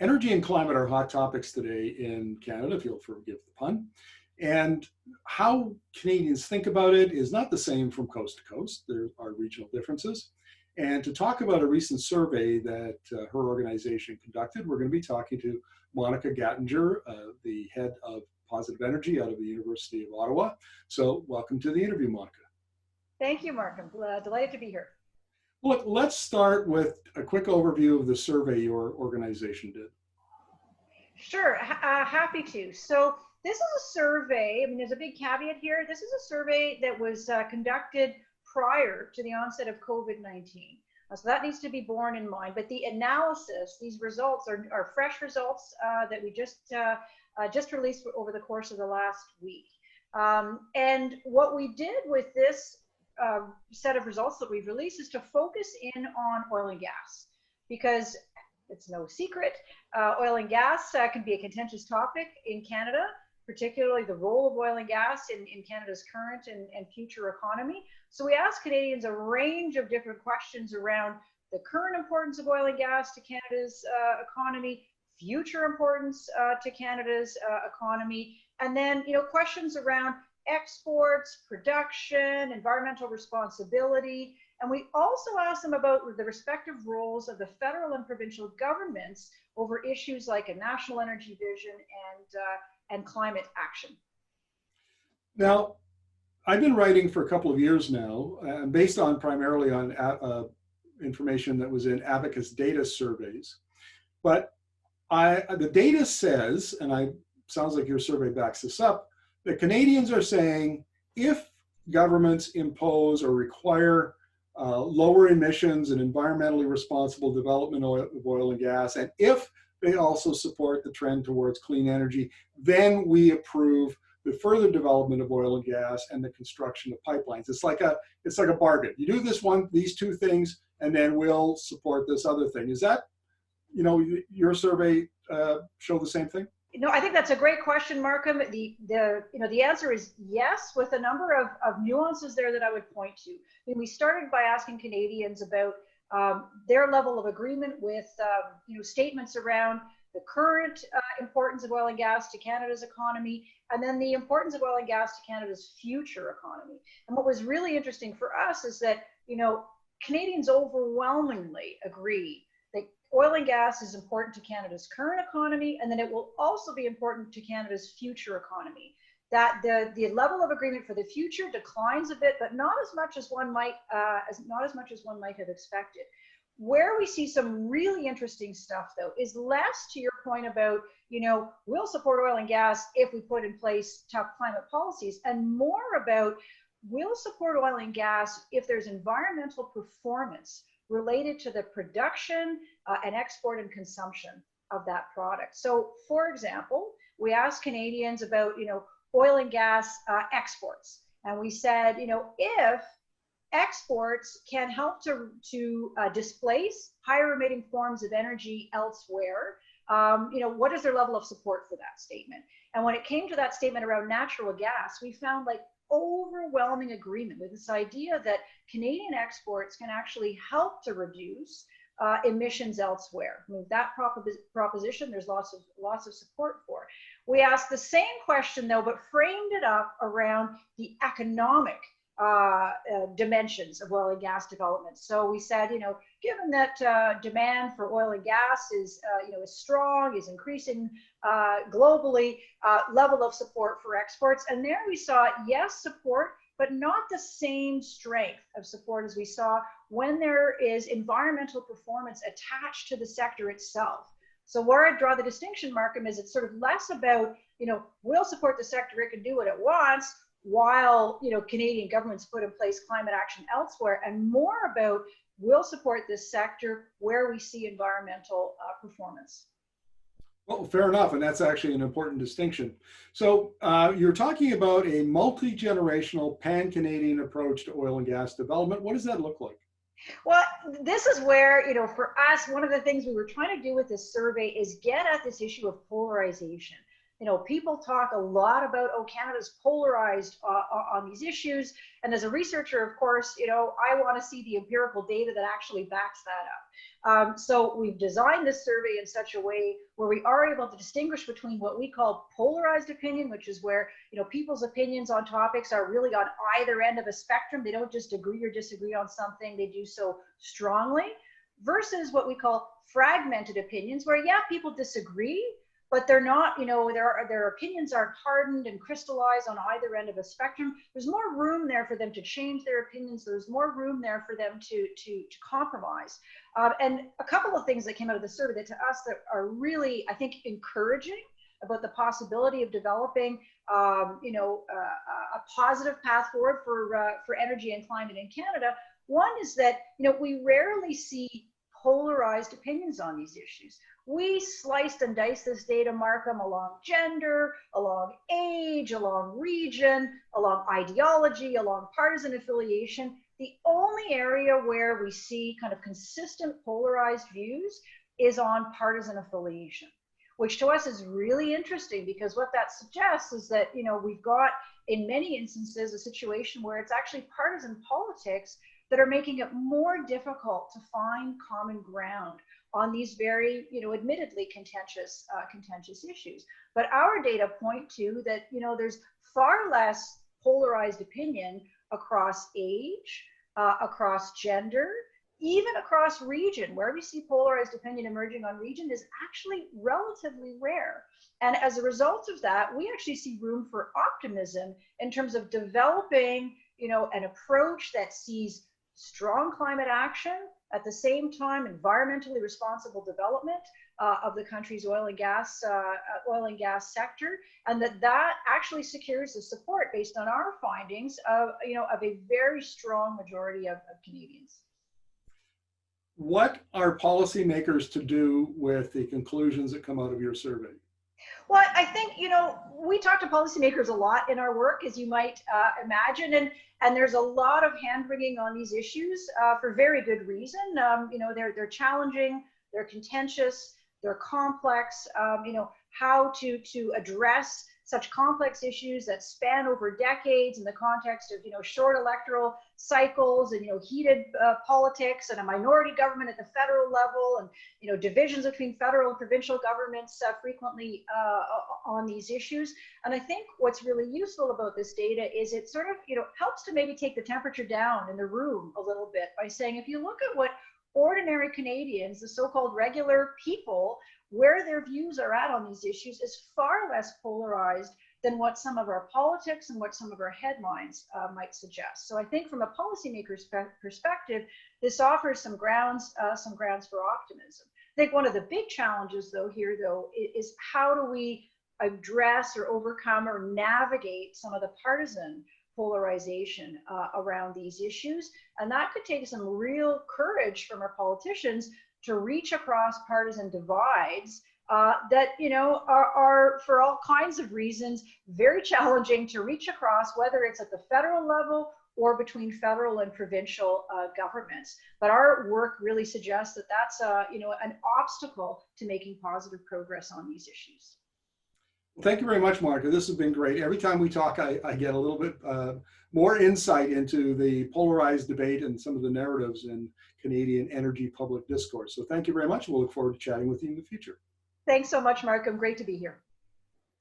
Energy and climate are hot topics today in Canada, if you'll forgive the pun. And how Canadians think about it is not the same from coast to coast. There are regional differences. And to talk about a recent survey that her organization conducted, we're going to be talking to Monica Gattinger, the head of Positive Energy out of the University of Ottawa. So welcome to the interview, Monica. Thank you, Markham. Delighted to be here. Look, let's start with a quick overview of the survey your organization did. Sure, happy to. So this is a survey, I mean, there's a big caveat here. This is a survey that was conducted prior to the onset of COVID-19. So that needs to be borne in mind. But the analysis, these results are fresh results that we just released over the course of the last week. And what we did with this set of results that we've released is to focus in on oil and gas, because it's no secret, oil and gas can be a contentious topic in Canada, particularly the role of oil and gas in Canada's current and future economy. So we asked Canadians a range of different questions around the current importance of oil and gas to Canada's economy, future importance to Canada's economy, and then questions around exports, production, environmental responsibility. And we also asked them about the respective roles of the federal and provincial governments over issues like a national energy vision and climate action. Now, I've been writing for a couple of years now, based on primarily on information that was in Abacus data surveys. But the data says, and sounds like your survey backs this up, that Canadians are saying if governments impose or require lower emissions and environmentally responsible development of oil and gas, and if they also support the trend towards clean energy, then we approve the further development of oil and gas and the construction of pipelines. It's like a bargain. You do these two things, and then we'll support this other thing. Is that, your survey show the same thing? No, I think that's a great question, Markham. The answer is yes, with a number of nuances there that I would point to. I mean, we started by asking Canadians about their level of agreement with statements around the current importance of oil and gas to Canada's economy, and then the importance of oil and gas to Canada's future economy. And what was really interesting for us is that Canadians overwhelmingly agree that oil and gas is important to Canada's current economy, and then it will also be important to Canada's future economy. That the level of agreement for the future declines a bit, but not as much as one might have expected. Where we see some really interesting stuff, though, is less to your point about we'll support oil and gas if we put in place tough climate policies, and more about we'll support oil and gas if there's environmental performance related to the production and export and consumption of that product. So, for example, we asked Canadians about oil and gas exports, and we said if exports can help to displace higher emitting forms of energy elsewhere, what is their level of support for that statement? And when it came to that statement around natural gas, we found overwhelming agreement with this idea that Canadian exports can actually help to reduce emissions elsewhere. I mean, that proposition, there's lots of support for. We asked the same question, though, but framed it up around the economic dimensions of oil and gas development. So we said, given that demand for oil and gas is strong, is increasing globally, level of support for exports. And there we saw, yes, support, but not the same strength of support as we saw when there is environmental performance attached to the sector itself. So where I draw the distinction, Markham, is it's sort of less about, we'll support the sector, it can do what it wants, while Canadian governments put in place climate action elsewhere, and more about we'll support this sector where we see environmental performance. Well, fair enough, and that's actually an important distinction. So you're talking about a multi-generational pan-Canadian approach to oil and gas development. What does that look like? Well, this is where, for us, one of the things we were trying to do with this survey is get at this issue of polarization. people talk a lot about, oh, Canada's polarized on these issues. And as a researcher, of course, I want to see the empirical data that actually backs that up. So we've designed this survey in such a way where we are able to distinguish between what we call polarized opinion, which is where, people's opinions on topics are really on either end of a spectrum. They don't just agree or disagree on something, they do so strongly, versus what we call fragmented opinions, where, yeah, people disagree, but they're not, their opinions aren't hardened and crystallized on either end of a spectrum. There's more room there for them to change their opinions. There's more room there for them to compromise. And a couple of things that came out of the survey that to us that are really, I think, encouraging about the possibility of developing, a positive path forward for energy and climate in Canada. One is that, we rarely see polarized opinions on these issues. We sliced and diced this data, Markham, along gender, along age, along region, along ideology, along partisan affiliation. The only area where we see kind of consistent polarized views is on partisan affiliation, which to us is really interesting, because what that suggests is that, we've got, in many instances, a situation where it's actually partisan politics that are making it more difficult to find common ground on these very, admittedly contentious issues. But our data point to that, there's far less polarized opinion across age, across gender, even across region. Where we see polarized opinion emerging on region is actually relatively rare. And as a result of that, we actually see room for optimism in terms of developing, an approach that sees strong climate action, at the same time environmentally responsible development of the country's oil and gas sector, and that actually secures the support, based on our findings, of a very strong majority of Canadians. What are policymakers to do with the conclusions that come out of your survey? Well, I think, we talk to policymakers a lot in our work, as you might imagine, and there's a lot of hand-wringing on these issues for very good reason. They're challenging, they're contentious, they're complex. How to address such complex issues that span over decades in the context of short electoral cycles and heated politics, and a minority government at the federal level, and divisions between federal and provincial governments frequently on these issues. And I think what's really useful about this data is it sort of helps to maybe take the temperature down in the room a little bit by saying, if you look at what ordinary Canadians, the so-called regular people, where their views are at on these issues is far less polarized than what some of our politics and what some of our headlines might suggest. So I think from a policymaker's perspective, this offers some grounds for optimism. I think one of the big challenges here is how do we address or overcome or navigate some of the partisan polarization around these issues. And that could take some real courage from our politicians to reach across partisan divides that are for all kinds of reasons very challenging to reach across, whether it's at the federal level or between federal and provincial governments. But our work really suggests that that's an obstacle to making positive progress on these issues. Well, thank you very much, Martha. This has been great. Every time we talk, I get a little bit more insight into the polarized debate and some of the narratives in Canadian energy public discourse. So thank you very much. We'll look forward to chatting with you in the future. Thanks so much, Markham. Great to be here.